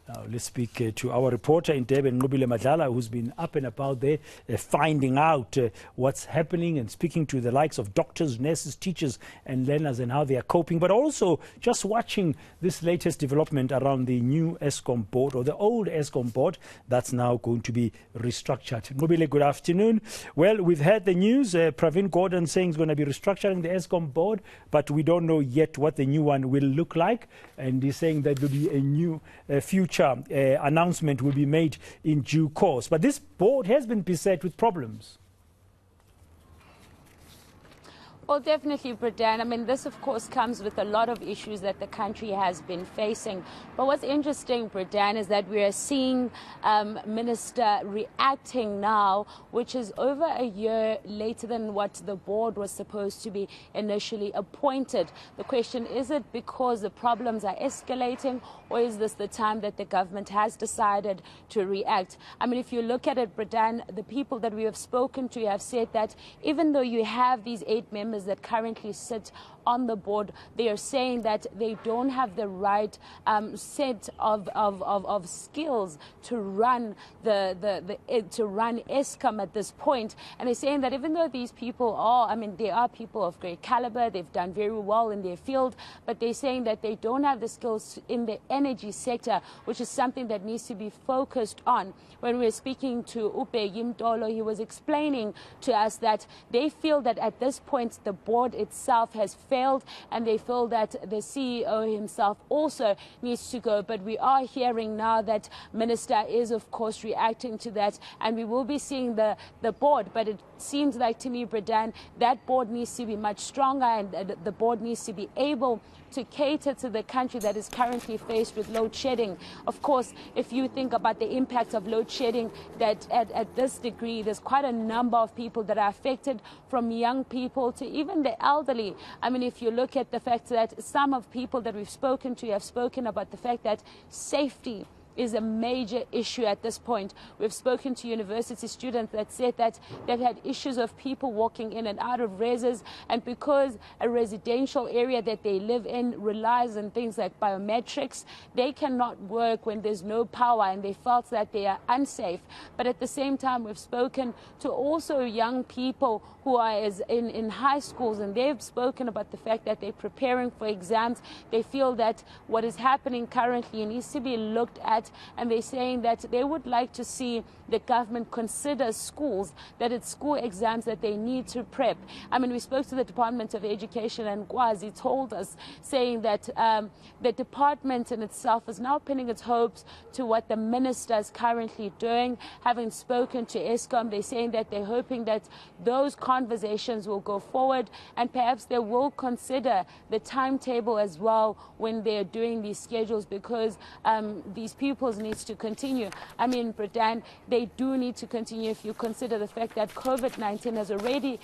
Now, let's speak to our reporter in Durban, Nqobile Madlala, who's been up and about there, finding out what's happening and speaking to the likes of doctors, nurses, teachers and learners and how they are coping, but also just watching this latest development around the new Eskom Board, or the old Eskom Board, that's now going to be restructured. Nqobile, good afternoon. Well, we've heard the news, Pravin Gordhan saying he's going to be restructuring the Eskom Board, but we don't know yet what the new one will look like, and he's saying that there will be a new future announcement will be made in due course. But this board has been beset with problems. Well, definitely, Gordhan. I mean, this, of course, comes with a lot of issues that the country has been facing. But what's interesting, Gordhan, is that we are seeing Minister reacting now, which is over a year later than what the board was supposed to be initially appointed. The question, is it because the problems are escalating, or is this the time that the government has decided to react? I mean, if you look at it, Gordhan, the people that we have spoken to have said that even though you have these 8 members that currently sit on the board, they are saying that they don't have the right set of skills to run to run Eskom at this point. And they're saying that even though these people are, I mean, they are people of great caliber, they've done very well in their field, but they're saying that they don't have the skills in the energy sector, which is something that needs to be focused on. When we were speaking to Mtolo, he was explaining to us that they feel that at this point the board itself has failed, and they feel that the CEO himself also needs to go. But we are hearing now that Minister is, of course, reacting to that, and we will be seeing the board. But it seems like to me, Gordhan, that board needs to be much stronger, and the board needs to be able to cater to the country that is currently faced with load shedding. Of course, if you think about the impact of load shedding, that at this degree, there's quite a number of people that are affected, from young people to even the elderly. I mean, if you look at the fact that some of people that we've spoken to have spoken about the fact that safety is a major issue at this point. We've spoken to university students that said that they've had issues of people walking in and out of reses, and because a residential area that they live in relies on things like biometrics, they cannot work when there's no power, and they felt that they are unsafe. But at the same time, we've spoken to also young people who are in high schools, and they've spoken about the fact that they're preparing for exams. They feel that what is happening currently needs to be looked at, and they're saying that they would like to see the government consider schools, that it's school exams that they need to prep. I mean, we spoke to the Department of Education, and Kwazi told us, saying that the department in itself is now pinning its hopes to what the minister is currently doing. Having spoken to Eskom, they're saying that they're hoping that those conversations will go forward, and perhaps they will consider the timetable as well when they're doing these schedules, because these pupils needs to continue. I mean, Gordhan, they do need to continue if you consider the fact that COVID-19 has already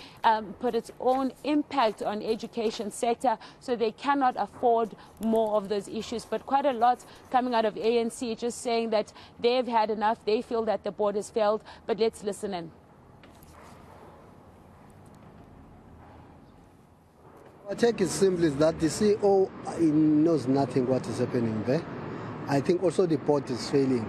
put its own impact on education sector, so they cannot afford more of those issues. But quite a lot coming out of ANC just saying that they've had enough, they feel that the board has failed. But let's listen in. I take it simply is that the CEO knows nothing what is happening there. I think also the board is failing.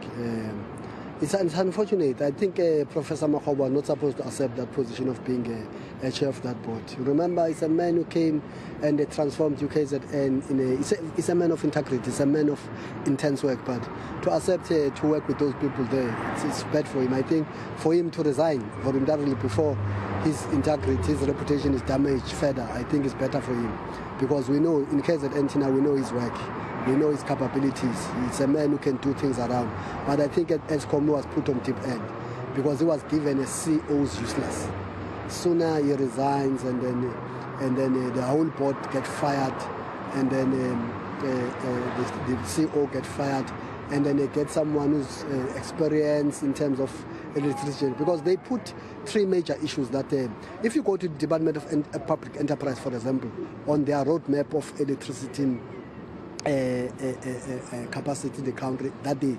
It's unfortunate. I think Professor Nqobile was not supposed to accept that position of being a chair of that board. Remember, it's a man who came and transformed UKZN it's a man of integrity, it's a man of intense work. But to accept to work with those people there, it's bad for him. I think for him to resign voluntarily before his integrity, his reputation is damaged further, I think it's better for him. Because we know, in KZN now, we know his work. We know his capabilities. He's a man who can do things around. But I think Eskom was put on deep end because he was given a CEO's useless. Sooner he resigns, and then the whole board get fired, and then the CEO get fired, and then they get someone who's experienced in terms of electricity, because they put 3 major issues that if you go to the Department of Public Enterprise, for example, on their roadmap of electricity capacity the country that they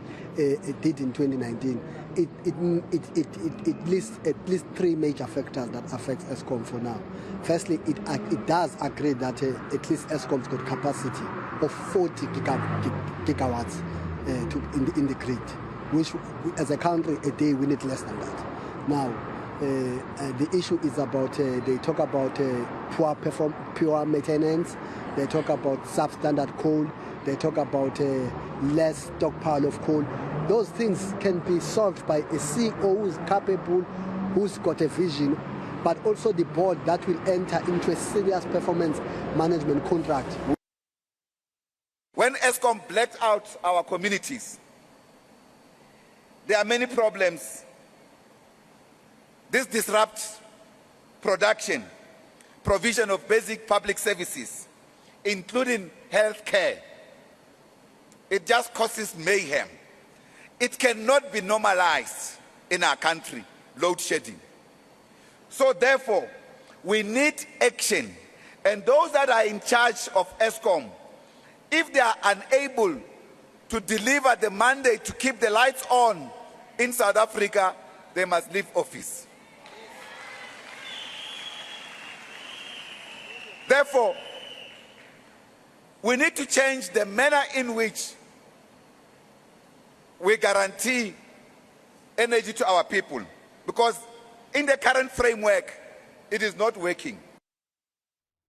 did in 2019, it lists at least 3 major factors that affect Eskom for now. Firstly, it does agree that at least Eskom's got capacity of 40 gigawatts in the grid, which as a country a day we need less than that. Now, the issue is about, they talk about poor maintenance, they talk about substandard coal, they talk about less stockpile of coal. Those things can be solved by a CEO who's capable, who's got a vision, but also the board that will enter into a serious performance management contract. When Eskom blacked out our communities, there are many problems. This disrupts production, provision of basic public services, including health care. It just causes mayhem. It cannot be normalized in our country, load shedding. So therefore, we need action. And those that are in charge of Eskom, if they are unable to deliver the mandate to keep the lights on in South Africa, they must leave office. Therefore, we need to change the manner in which we guarantee energy to our people, because in the current framework, it is not working.